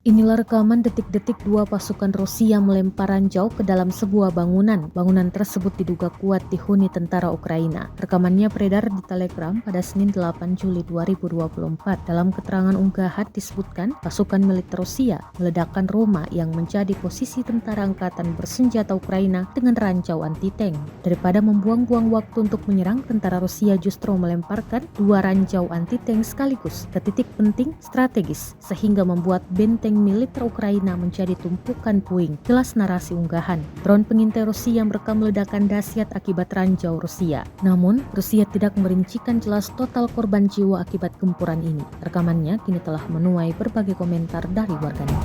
Inilah rekaman detik-detik dua pasukan Rusia melempar ranjau ke dalam sebuah bangunan. Bangunan tersebut diduga kuat dihuni tentara Ukraina. Rekamannya beredar di Telegram pada Senin 8 Juli 2024. Dalam keterangan unggahan disebutkan pasukan militer Rusia meledakkan rumah yang menjadi posisi tentara angkatan bersenjata Ukraina dengan ranjau anti-tank. Daripada membuang-buang waktu untuk menyerang, tentara Rusia justru melemparkan dua ranjau anti-tank sekaligus ke titik penting strategis sehingga membuat benteng militer Ukraina menjadi tumpukan puing. Jelas narasi unggahan. Drone pengintai Rusia merekam ledakan dahsyat akibat ranjau Rusia. Namun, Rusia tidak merincikan jelas total korban jiwa akibat gempuran ini. Rekamannya kini telah menuai berbagai komentar dari warganet.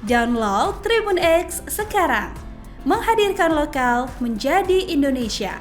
Download Tribun X sekarang, menghadirkan lokal menjadi Indonesia.